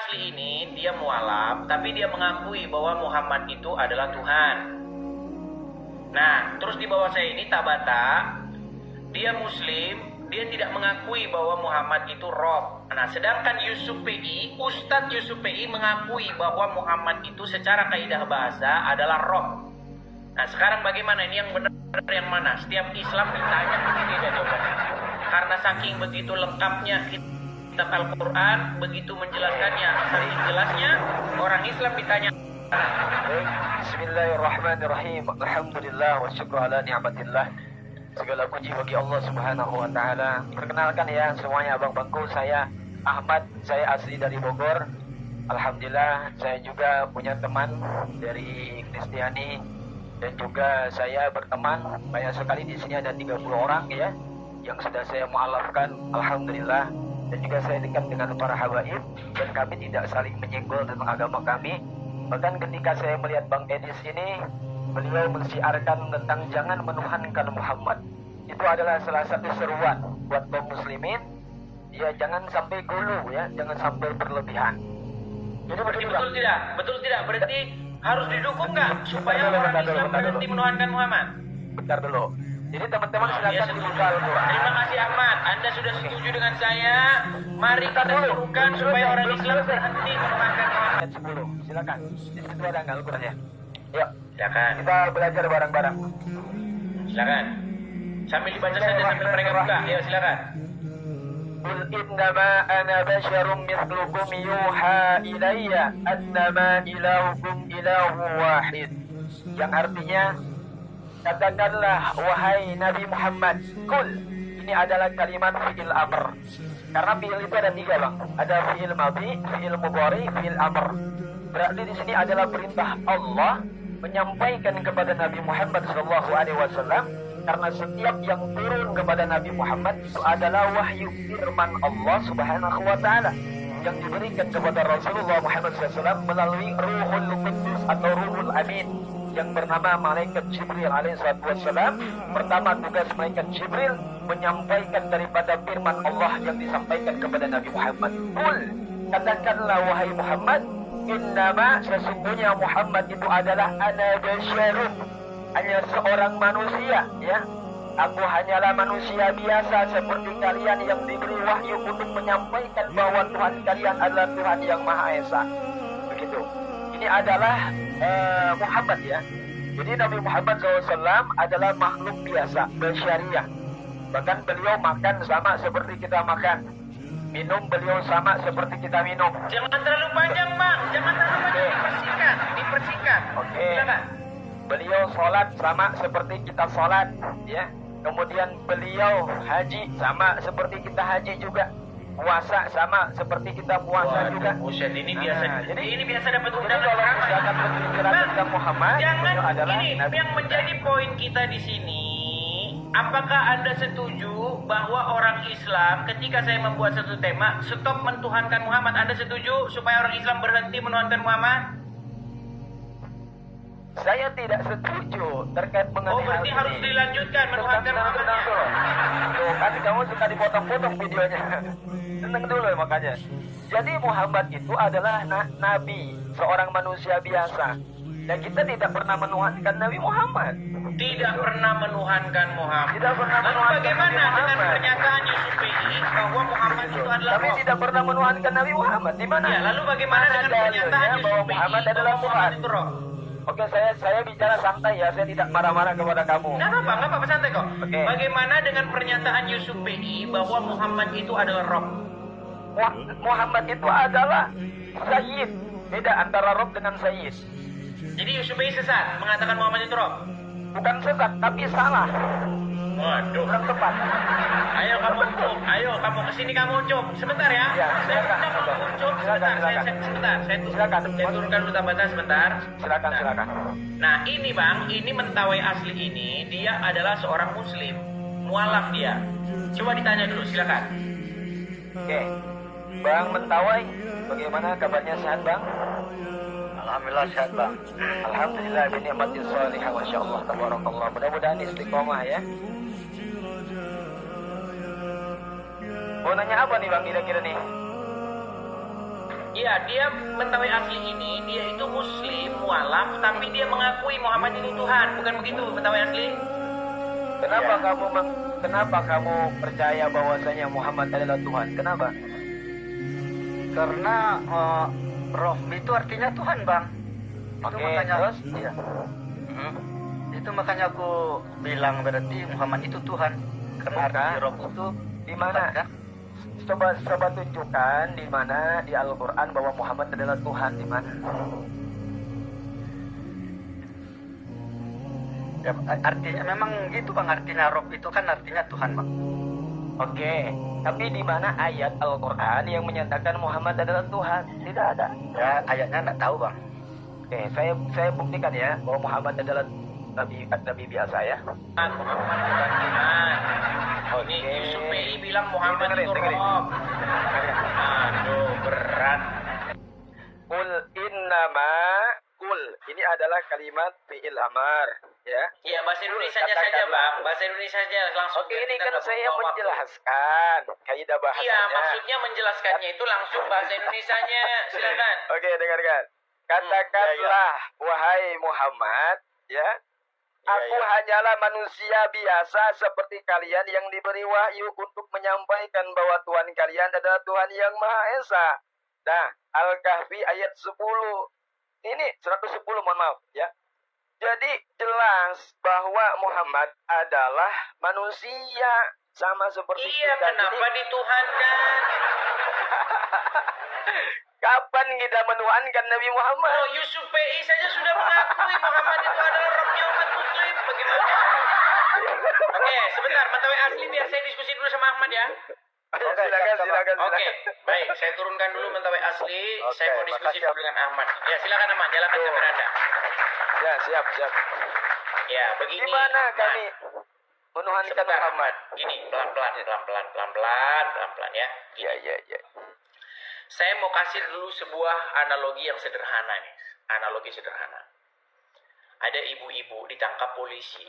asli ini dia mualaf, tapi dia mengakui bahwa Muhammad itu adalah Tuhan. Nah, terus di bawah saya ini Tabata, dia Muslim, dia tidak mengakui bahwa Muhammad itu Rob. Nah, sedangkan Yusuf PI, Ustadz Yusuf PI mengakui bahwa Muhammad itu secara kaidah bahasa adalah Rob. Nah, sekarang bagaimana ini yang benar yang mana? Setiap Islam ditanya begini aja jawabannya. Karena saking begitu lengkapnya kitab Al-Quran, begitu menjelaskannya, saking jelasnya orang Islam ditanya. Bismillahirrahmanirrahim. Alhamdulillah wa syukru ala ni'matillah. Segala puji bagi Allah Subhanahu wa taala. Perkenalkan ya semuanya abang-abangku, saya Ahmad, saya asli dari Bogor. Alhamdulillah saya juga punya teman dari Kristiani dan juga saya berteman banyak sekali, di sini ada 30 orang ya yang sudah saya mualafkan. Alhamdulillah. Dan juga saya dekat dengan para habaib dan kami tidak saling menyenggol tentang agama kami. Bahkan ketika saya melihat Bang Edis ini, beliau mensiarkan tentang jangan menuhankan Muhammad. Itu adalah salah satu seruan buat kaum muslimin. Ya jangan sampai gulu ya, jangan sampai berlebihan. Jadi betul tidak? Betul tidak? Berarti harus didukung nggak supaya orang Islam berhenti menuhankan Muhammad? Bentar dulu. Jadi teman-teman silakan dibuka dulu. Terima kasih Ahmad, Anda sudah setuju dengan saya. Mari kita suruhkan supaya orang Islam berhenti menuhankan Muhammad. 10, silakan. Di situ ada nggak Al-Qurannya? Yuk, silakan. Kita belajar bareng-bareng. Silakan. Sambil dibaca saja sambil mereka buka. Ya silakan. Qul innama ana basyarum mithlukum yuha ilayya annama ilahukum ilahu wahid. Yang artinya, katakanlah wahai Nabi Muhammad, Qul, ini adalah kalimat fi'il amr. Karena fi'il itu ada 3 bang. Ada fi'il madhi, fi'il mudhari, fi'il amr. Berarti di sini adalah perintah Allah menyampaikan kepada Nabi Muhammad SAW. Karena setiap yang turun kepada Nabi Muhammad itu adalah wahyu firman Allah Subhanahu wa taala yang diberikan kepada Rasulullah Muhammad SAW melalui Ruhul Qudus atau Ruhul Amin yang bernama Malaikat Jibril alaihissalam. Pertama tugas Malaikat Jibril menyampaikan daripada firman Allah yang disampaikan kepada Nabi Muhammad. Qul, katakanlah wahai Muhammad, innama, sesungguhnya Muhammad itu adalah ana basyarun, hanya seorang manusia ya. Aku hanyalah manusia biasa seperti kalian yang diberi wahyu untuk menyampaikan bahwa Tuhan kalian adalah Tuhan yang Maha Esa. Begitu. Ini adalah Muhammad ya. Jadi Nabi Muhammad SAW adalah makhluk biasa, bersyariah. Bahkan beliau makan sama seperti kita makan. Minum beliau sama seperti kita minum. Jangan terlalu panjang bang, jangan terlalu panjang, dipersingkat. Oke. Beliau sholat sama seperti kita sholat ya. Kemudian beliau haji sama seperti kita haji juga. Puasa sama seperti kita puasa juga. Buset, ini biasa. Jadi ini biasa dapat undangan. Kalau misalkan berbicara tentang Muhammad, jangan adalah ini yang menjadi poin kita di sini. Apakah Anda setuju bahwa orang Islam ketika saya membuat satu tema stop mentuhankan Muhammad, Anda setuju supaya orang Islam berhenti menuhankan Muhammad? Saya tidak setuju terkait mengenai berarti harus dilanjutkan menuhankan Muhammad. Tuh, kan kamu suka dipotong-potong videonya. Tenang dulu makanya. Jadi Muhammad itu adalah nabi, seorang manusia biasa. Dan kita tidak pernah menuhankan Nabi Muhammad. Tidak pernah menuhankan Muhammad. Tidak pernah lalu menuhankan bagaimana Nabi dengan Muhammad. pernyataan Yusuf PI bahwa Muhammad itu adalah Kami tidak pernah menuhankan Nabi Muhammad. Di mana? Ya, lalu bagaimana dengan pernyataan Yusuf bahwa PI Muhammad adalah Tuhan? Oke, saya bicara santai ya, saya tidak marah-marah kepada kamu. Nggak apa-apa, santai kok. Oke. Bagaimana dengan pernyataan Yusuf PI bahwa Muhammad itu adalah Rob? Muhammad itu adalah Sayyid. Beda antara Rob dengan Sayyid. Jadi Yusuf PI sesat mengatakan Muhammad itu Rob? Bukan sesat, tapi salah. Waduh. Kurang tepat. Ayo kamu kesini kamu Ucup. Sebentar ya. Ya, silakan. Ucup, sebentar. Saya turunkan dulu Tabata sebentar. Silakan. Nah ini bang, ini Mentawai asli ini dia adalah seorang Muslim, mualaf dia. Coba ditanya dulu, silakan. Oke, Bang Mentawai, bagaimana kabarnya, sehat bang? Alhamdulillah sehat bang. Alhamdulillah binikmatin sholihah, masya Allah, tabarakallah. Mudah-mudahan istiqomah ya. Mau nanya apa nih bang kira-kira nih? Iya, dia Betawi asli ini, dia itu muslim, mualaf, tapi dia mengakui Muhammad itu Tuhan. Bukan begitu, Betawi asli? Kenapa Iya. kenapa kamu percaya bahwasanya Muhammad adalah Tuhan? Kenapa? Karena Roh itu artinya Tuhan, Bang. Itu Oke, makanya terus? Iya. Hmm. Itu makanya aku bilang berarti Muhammad itu Tuhan. Karena Bukan. arti Roh itu Di mana? Tuhan, kan? Coba tunjukkan di mana di Al-Qur'an bahwa Muhammad adalah Tuhan, di mana? Ya, artinya memang gitu, Bang. Artinya Roh itu kan artinya Tuhan, Bang. Oke, tapi di mana ayat Al-Qur'an yang menyatakan Muhammad adalah Tuhan? Tidak ada. Ya, ayatnya nggak tahu, Bang. Oke, saya buktikan ya bahwa Muhammad adalah nabi biasa ya. Muhammad bukan Tuhan. Oke. Nih, Yusuf PI bilang Muhammad Dengerin, itu dengerin. Rob. Aduh, berat. Kul ini adalah kalimat fi'il amar ya. Iya, bahasa Indonesianya saja, Bang. Bahasa Indonesia saja langsung. Oke, ini kita kan nggak saya buang waktu. menjelaskan kaidah bahasanya. Iya, maksudnya menjelaskannya itu langsung bahasa Indonesianya. Silakan. Oke, dengarkan. Katakanlah, wahai Muhammad, ya. Aku hanyalah manusia biasa seperti kalian yang diberi wahyu untuk menyampaikan bahwa Tuhan kalian adalah Tuhan yang Maha Esa. Nah, Al-Kahfi ayat 10. Ini 110, mohon maaf, ya. Jadi jelas bahwa Muhammad adalah manusia sama seperti Iya, kita. kenapa Jadi, dituhankan? kapan kita menuhankan Nabi Muhammad? Oh, Yusuf PI saja sudah mengakui Muhammad itu adalah rohnya umat muslim. Bagaimana? Oke, sebentar. Betawi asli biar saya diskusi dulu sama Ahmad ya. Silakan. Oke, baik. Saya turunkan dulu Betawi asli. Oke, Saya mau diskusi makasih, dulu dengan Ahmad. Ya, silakan Ahmad. Jalankan kamera Anda. Ya, siap. Ya, begini. Di mana Ahmad. kami menuhankan Sebentar, Muhammad? Gini, pelan-pelan ya. Ya. Saya mau kasih dulu sebuah analogi yang sederhana nih. Analogi sederhana. Ada ibu-ibu ditangkap polisi.